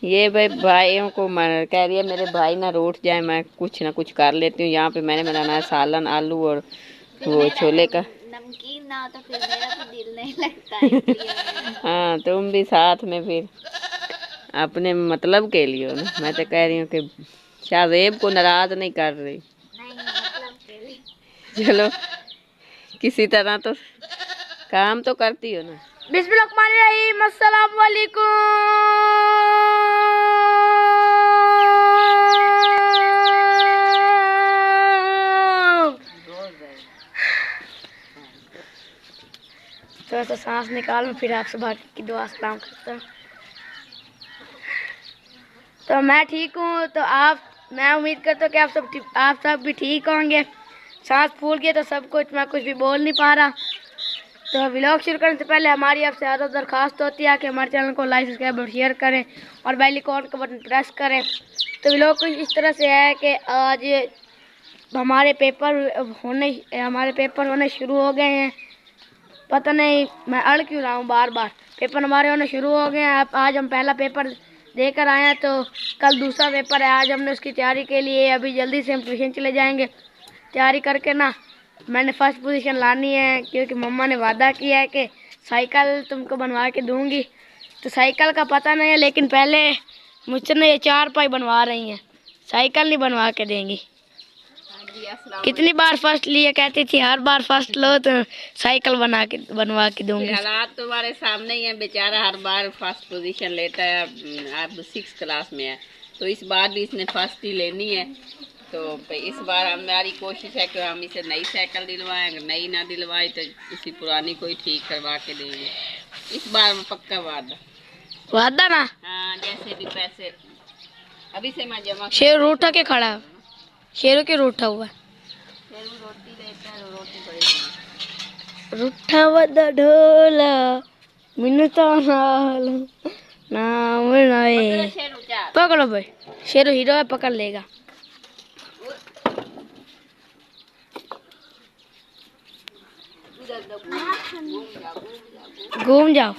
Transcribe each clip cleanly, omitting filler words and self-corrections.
ये भाई भाइयों को कह रही है मेरे भाई ना रूठ जाए, मैं कुछ ना कुछ कर लेती हूँ। यहाँ पे मैंने बनाना है सालन, आलू और वो छोले का। नमकीन ना हो तो फिर मेरा भी दिल नहीं लगता है, इसलिए हाँ तुम भी साथ में फिर अपने मतलब के लिए हो ना। मैं तो कह रही हूँ कि शाहजेब को नाराज नहीं कर रही। नहीं, मतलब के लिए। चलो किसी तरह तो काम तो करती हो ना। बिस्मिल्लाहिर्रहमानिर्रहीम, अस्सलाम वालेकुम। थोड़ा सा सांस निकाल में फिर आपसे बात की दुआ सलाम करता हूँ। तो मैं ठीक हूँ, तो मैं उम्मीद करता हूँ कि आप सब भी ठीक होंगे। सांस फूल गई तो सब कुछ, मैं कुछ भी बोल नहीं पा रहा। तो व्लॉग शुरू करने से पहले हमारी आपसे ज़्यादा दरख्वास्त होती है कि हमारे चैनल को लाइक सब्सक्राइब और शेयर करें और बेल आइकन का बटन प्रेस करें। तो व्लॉग कुछ इस तरह से है कि आज हमारे पेपर होने शुरू हो गए हैं। पता नहीं मैं अड़ क्यों रहा हूँ बार बार। पेपर हमारे होने शुरू हो गए हैं। आज हम पहला पेपर देकर आए हैं, तो कल दूसरा पेपर है। आज हमने उसकी तैयारी के लिए अभी जल्दी से हम ट्यूशन चले जाएंगे। तैयारी करके ना मैंने फर्स्ट पोजीशन लानी है, क्योंकि मम्मा ने वादा किया है कि साइकिल तुमको बनवा के दूंगी। तो साइकिल का पता नहीं है, लेकिन पहले मुझसे ना ये 4 पाई बनवा रही हैं, साइकिल नहीं बनवा के देंगी। कितनी बार फर्स्ट लिए, कहती थी हर बार फर्स्ट लो तो साइकिल बनवा के दूंगी। हालात तुम्हारे सामने ही है, बेचारा हर बार फर्स्ट पोजीशन लेता है। अब 6 क्लास में है, तो इस बार भी इसने फर्स्ट ही लेनी है। तो इस बार हमारी कोशिश है कि हम इसे नई साइकिल दिलवाएं। अगर नई ना दिलवाए तो इसी पुरानी कोई ठीक करवा के देंगे। इस बार पक्का वादा ना। हाँ, जैसे भी पैसे अभी से मैं जमा। शेर रूठा के खड़ा है, शेरों के रूठा हुआ है। रोटी देता है, रोटी पड़ेगी। रूठा वदा ढोला मिनता नाम नए। पकड़ो भाई, शेरू हीरो है, पकड़ लेगा। घूम जाओ।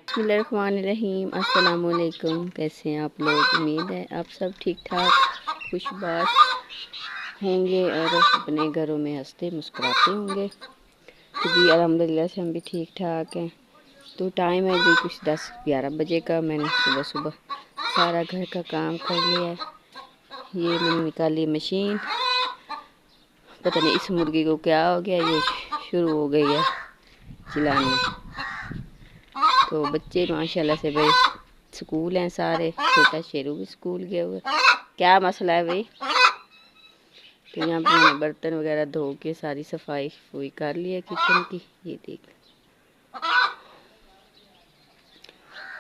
बिस्मिल्लाहिर्रहमानिर्रहीम, अस्सलाम वालेकुम। कैसे हैं आप लोग? उम्मीद है आप सब ठीक ठाक खुशबाश होंगे और अपने घरों में हंसते मुस्कुराते होंगे। तो जी अल्हम्दुलिल्लाह से हम भी ठीक ठाक हैं। तो टाइम है जी कुछ 10-11 बजे का। मैंने सुबह सुबह सारा घर का काम कर लिया है। ये मैंने निकाली मशीन। पता नहीं इस मुर्गी को क्या हो गया, ये शुरू हो गई है चिल्लाने। तो बच्चे माशाल्लाह से भाई स्कूल हैं सारे। छोटा शेरू भी स्कूल गया हुआ है। क्या मसला है भाई? तो यहाँ पे मैंने बर्तन वगैरह धो के सारी सफाई वही कर लिया किचन की। ये देख,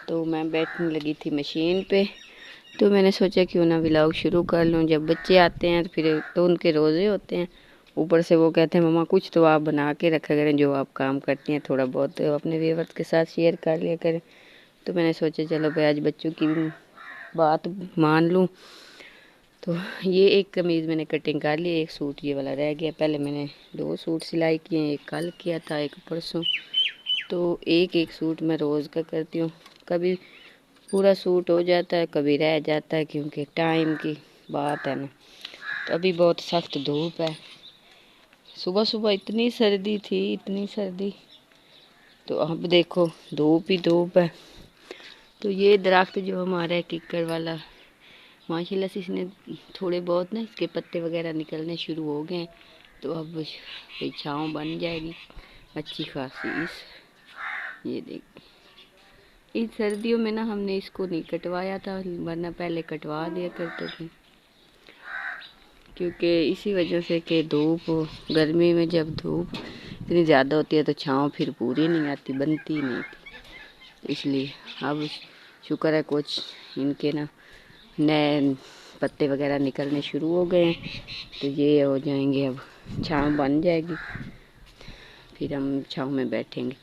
तो मैं बैठने लगी थी मशीन पे। तो मैंने सोचा क्यों ना व्लॉग शुरू कर लूँ। जब बच्चे आते हैं तो फिर तो उनके रोज़े होते हैं, ऊपर से वो कहते हैं मम्मा कुछ तो आप बना के रखा करें, जो आप काम करती हैं थोड़ा बहुत तो अपने व्यूअर्स के साथ शेयर कर लिया करें। तो मैंने सोचा चलो भाई आज बच्चों की भी बात मान लूँ। तो ये एक कमीज़ मैंने कटिंग कर ली, एक सूट ये वाला रह गया। पहले मैंने 2 सूट सिलाई किए, एक कल किया था एक परसों। तो एक सूट मैं रोज़ का करती हूँ। कभी पूरा सूट हो जाता है, कभी रह जाता है, क्योंकि टाइम की बात है ना। तो अभी बहुत सख्त धूप है। सुबह सुबह इतनी सर्दी थी, इतनी सर्दी। तो अब देखो धूप ही धूप है। तो ये दरख्त जो हमारा है किक्कर वाला, माशाल्लाह से इसने थोड़े बहुत ना इसके पत्ते वगैरह निकलने शुरू हो गए। तो अब छाँव बन जाएगी अच्छी खासी। ये देख, इस सर्दियों में ना हमने इसको नहीं कटवाया था, वरना पहले कटवा दिया करते थे। क्योंकि इसी वजह से कि धूप गर्मी में जब धूप इतनी ज़्यादा होती है तो छाँव फिर पूरी नहीं आती, बनती नहीं थी। इसलिए अब शुक्र है कुछ इनके ना नए पत्ते वगैरह निकलने शुरू हो गए हैं। तो ये हो जाएंगे, अब छाँव बन जाएगी, फिर हम छाँव में बैठेंगे।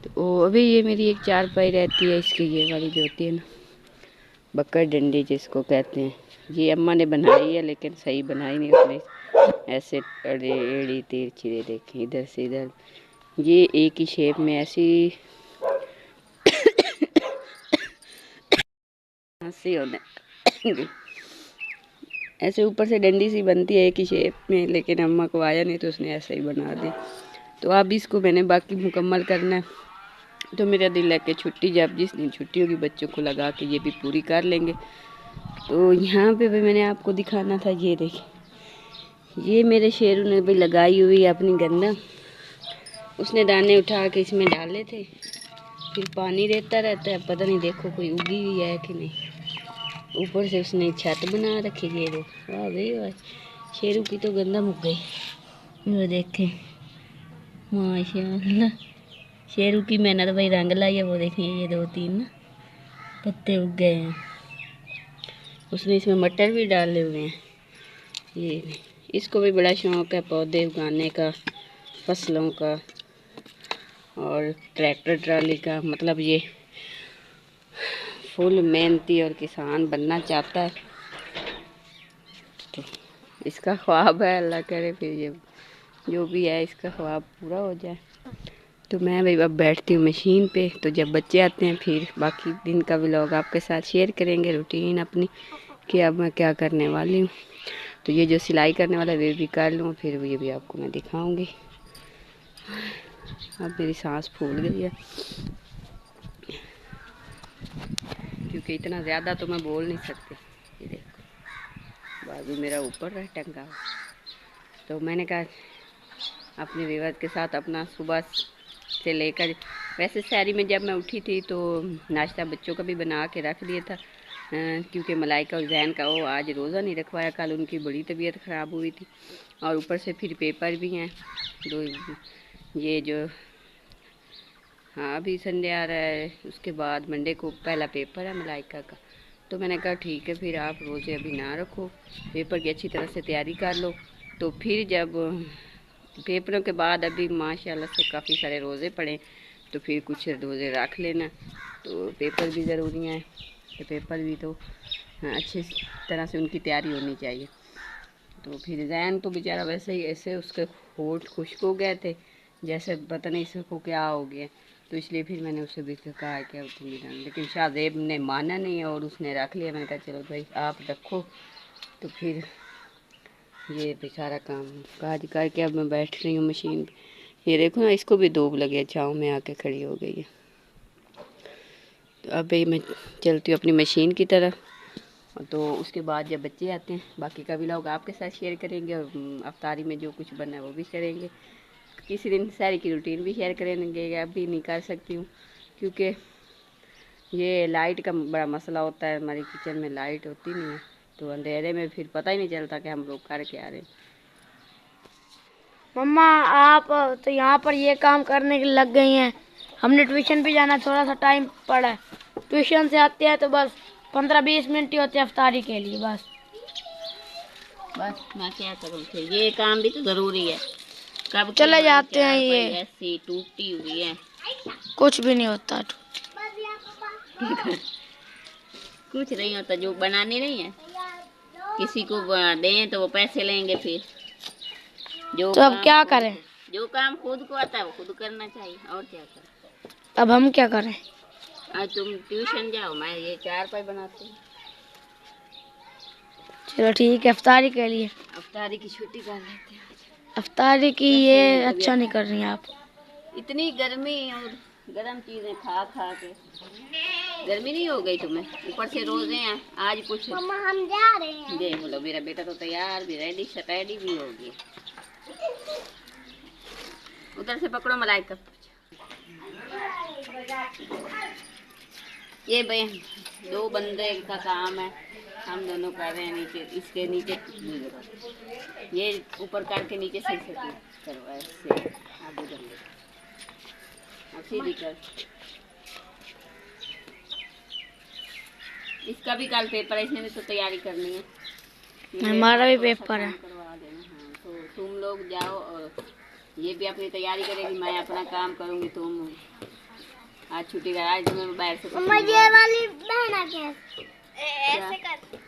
तो अभी ये मेरी एक चारपाई रहती है, इसकी ये वाली जो होती है ना बक्कर डंडी जिसको कहते हैं, ये अम्मा ने बनाई है, लेकिन सही बनाई नहीं उसने। ऐसे एड़ी तिरछी दे देखें, इधर से इधर, ये एक ही शेप में ऐसी हंसी होने ऐसे ऊपर से डंडी सी बनती है एक ही शेप में, लेकिन अम्मा को आया नहीं तो उसने ऐसे ही बना दी। तो अब इसको मैंने बाकी मुकम्मल करना है। तो मेरा दिल है कि छुट्टी जब जिस दिन छुट्टी होगी बच्चों को लगा के ये भी पूरी कर लेंगे। तो यहाँ पे भी मैंने आपको दिखाना था, ये देखिए, ये मेरे शेरू ने भी लगाई हुई है अपनी गंदा। उसने दाने उठा के इसमें डाले थे, फिर पानी देता रहता है, पता नहीं देखो कोई उगी हुई है कि नहीं। ऊपर से उसने छत बना रखी है, ये देखो, वाह भाई वाह, शेरू की तो गंदा मुक गई। वो देखें, माशाल्लाह, शेरू की मेहनत भाई रंग लाई है। वो देखिए, ये 2-3 ना पत्ते उग गए हैं। उसने इसमें मटर भी डाले हुए हैं। ये इसको भी बड़ा शौक है पौधे उगाने का, फसलों का और ट्रैक्टर ट्राली का। मतलब ये फुल मेहनती और किसान बनना चाहता है। तो इसका ख्वाब है, अल्लाह करे फिर ये जो भी है इसका ख्वाब पूरा हो जाए। तो मैं भाई अब बैठती हूँ मशीन पे। तो जब बच्चे आते हैं फिर बाकी दिन का व्लॉग आपके साथ शेयर करेंगे, रूटीन अपनी कि अब मैं क्या करने वाली हूँ। तो ये जो सिलाई करने वाला वे भी कर लूँ, फिर ये भी आपको मैं दिखाऊंगी। अब मेरी सांस फूल गई है क्योंकि इतना ज़्यादा तो मैं बोल नहीं सकती। ये देखो, बाजू मेरा ऊपर है टंगा हुआ। तो मैंने कहा अपने विवाद के साथ अपना सुबह से लेकर, वैसे शहरी में जब मैं उठी थी तो नाश्ता बच्चों का भी बना के रख दिया था, क्योंकि मलाइका और जैन का वो आज रोज़ा नहीं रखवाया, कल उनकी बड़ी तबीयत ख़राब हुई थी। और ऊपर से फिर पेपर भी हैं दो, ये जो हाँ अभी संडे आ रहा है, उसके बाद मंडे को पहला पेपर है मलाइका का। तो मैंने कहा ठीक है, फिर आप रोज़े अभी ना रखो, पेपर की अच्छी तरह से तैयारी कर लो। तो फिर जब पेपरों के बाद अभी माशाल्लाह से काफ़ी सारे रोज़े पड़े, तो फिर कुछ रोज़े रख लेना। तो पेपर भी ज़रूरी हैं, तो पेपर भी तो अच्छी तरह से उनकी तैयारी होनी चाहिए। तो फिर जैन तो बेचारा वैसे ही ऐसे उसके होंठ खुश्क हो गए थे, जैसे पता नहीं इसको क्या हो गया। तो इसलिए फिर मैंने उससे भी कहा कि अब तुम भी डाल, लेकिन शाहजेब ने माना नहीं और उसने रख लिया। मैंने कहा चलो भाई आप रखो। तो फिर ये बेचारा काम काज करके अब मैं बैठ रही हूँ मशीन पे। ये देखो ना, इसको भी धूप लगे, छाँव में आके खड़ी हो गई है। तो अब भाई मैं चलती हूँ अपनी मशीन की तरफ। तो उसके बाद जब बच्चे आते हैं बाकी का भी लोग आपके साथ शेयर करेंगे, और अफ्तारी में जो कुछ बना है वो भी करेंगे। किसी दिन सारी की रूटीन भी शेयर करेंगे। अभी नहीं कर सकती हूँ क्योंकि ये लाइट का बड़ा मसला होता है, हमारी किचन में लाइट होती नहीं है, तो अंधेरे में फिर पता ही नहीं चलता कि हम लोग कर के आ रहे हैं। मम्मा आप तो यहाँ पर ये काम करने के लग गई हैं। हमने ट्यूशन भी जाना, थोड़ा सा टाइम पड़ा है। ट्यूशन से आते हैं तो बस 15-20 मिनट ही होते हैं अफ्तारी के लिए। बस मैं क्या करूँ, फिर ये काम भी तो ज़रूरी है। कब चले जाते हैं। ये ऐसी टूटी हुई है, कुछ भी नहीं होता। कुछ नहीं होता, जो बनानी नहीं है किसी को दें तो वो पैसे लेंगे। फिर जो तो अब क्या करें? जो काम खुद को आता है वो खुद करना चाहिए, और क्या करें। अब हम क्या करें? आज तुम ट्यूशन जाओ, मैं ये 4 पाई बनाती हूँ। चलो ठीक है, अफ्तारी के लिए अफ्तारी की छुट्टी कर लेते हैं। अफ्तारी की ये अच्छा नहीं कर रही आप। इतनी गर्मी और गर्म चीजें खा खा के गर्मी नहीं हो गई तुम्हें? ऊपर से रोजे हैं आज कुछ। मम्मा हम जा रहे हैं। देख लो, मेरा बेटा तो तैयार भी, रेडी सटैडी भी हो गया। उधर से पकड़ो मलाइका। ये भाई 2 बंदे का काम है, हम दोनों कर रहे हैं। नीचे इसके नीचे ये ऊपर करके नीचे सही से करवा इससे आगे जल्दी सीधी कर। इसका भी कल पेपर है, इसने भी तो तैयारी करनी है। हमारा भी पेपर है। करवा देना। हाँ, तो तुम लोग जाओ और ये भी अपनी तैयारी करेगी, मैं अपना काम करूँगी। तुम आज छुट्टी का, आज मैं बाहर से ये वाली बहना कैसे ऐसे कर।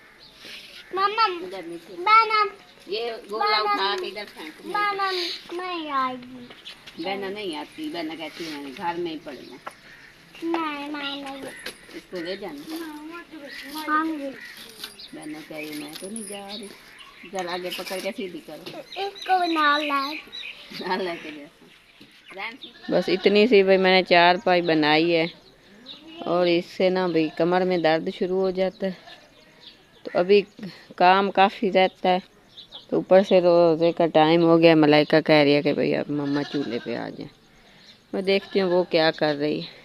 मम्मा इधर नीचे बहना ये गोला उठा के इधर फेंक। बहना नहीं आएगी। बहना नहीं आती, बहना कहती है मैंने घर में ही पढ़ना। नहीं इसको ले जाना। हाँ बहना कह रही मैं तो नहीं जा रही। चल आगे पकड़ के सीधी करो। इसको नाल लेके जैसा। बस इतनी सी भाई मैंने चारपाई बनाई है, और इससे ना भाई कमर में दर्द शुरू हो जाता है। तो अभी काम काफ़ी रहता है, तो ऊपर से रोज़े का टाइम हो गया। मलाइका कह रही है कि भाई अब मम्मा चूल्हे पे आ जाए। मैं देखती हूँ वो क्या कर रही है।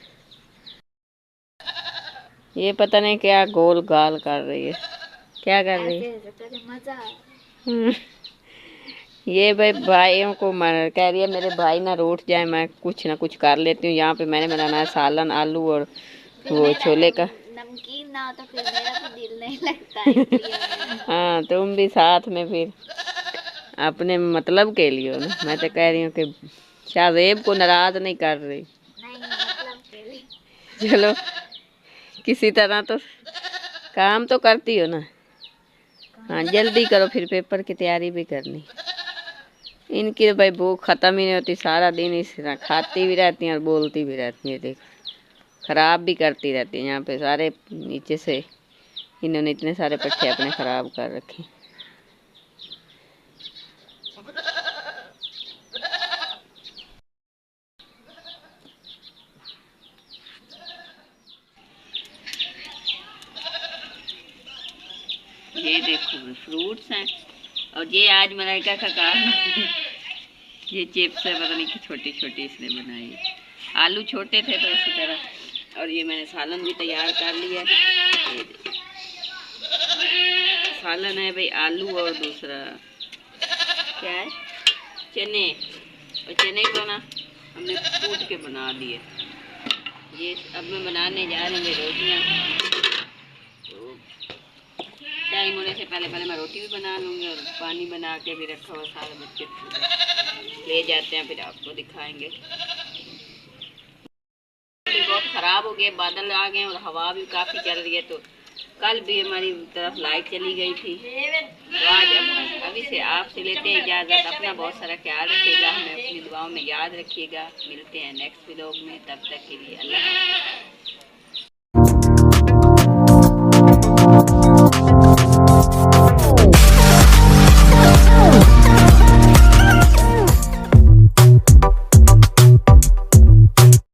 ये पता नहीं क्या गोल गाल कर रही है, क्या कर रही है। मजा ये भाई भाइयों को मर कह रही है मेरे भाई ना रूठ जाए, मैं कुछ ना कुछ कर लेती हूँ। यहाँ पे मैंने बनाना है सालन, आलू और वो छोले का। नमकीन ना हो तो फिर मेरा भी दिल नहीं लगता है। हाँ तुम भी साथ में फिर अपने मतलब के लिए हो ना। मैं तो कह रही हूँ कि शाहजेब को नाराज नहीं कर रही। नहीं मतलब के लिए। चलो किसी तरह तो काम तो करती हो ना। हाँ जल्दी करो, फिर पेपर की तैयारी भी करनी। इनकी तो भाई भूख ख़त्म ही नहीं होती, सारा दिन इस तरह खाती भी रहती हैं और बोलती भी रहती हैं। देख ख़राब भी करती रहती हैं। यहाँ पे सारे नीचे से इन्होंने इतने सारे पट्टे अपने ख़राब कर रखे। ये देखो फ्रूट्स हैं, और ये आज मलाइका का काम ये चिप्स है, पता नहीं कि छोटी छोटी इसने बनाई है। आलू छोटे थे तो इसी तरह। और ये मैंने सालन भी तैयार कर लिया है। ये सालन है भाई आलू और दूसरा क्या है चने, और चने को ना हमने कूट के बना दिए। ये अब मैं बनाने जा रही हूँ रोटियाँ। तो टाइम होने से पहले मैं रोटी भी बना लूँगी, और पानी बना के भी रखा हुआ सारे बच्चे ले जाते हैं, फिर आपको दिखाएंगे। बहुत ख़राब हो गए, बादल आ गए और हवा भी काफ़ी चल रही है। तो कल भी हमारी तरफ लाइट चली गई थी। तो आज अभी से आपसे लेते हैं इजाज़त। अपना बहुत सारा ख्याल रखिएगा, हमें अपनी दुआओं में याद रखिएगा। मिलते हैं नेक्स्ट व्लॉग में, तब तक के लिए अल्लाह हाफ़िज़।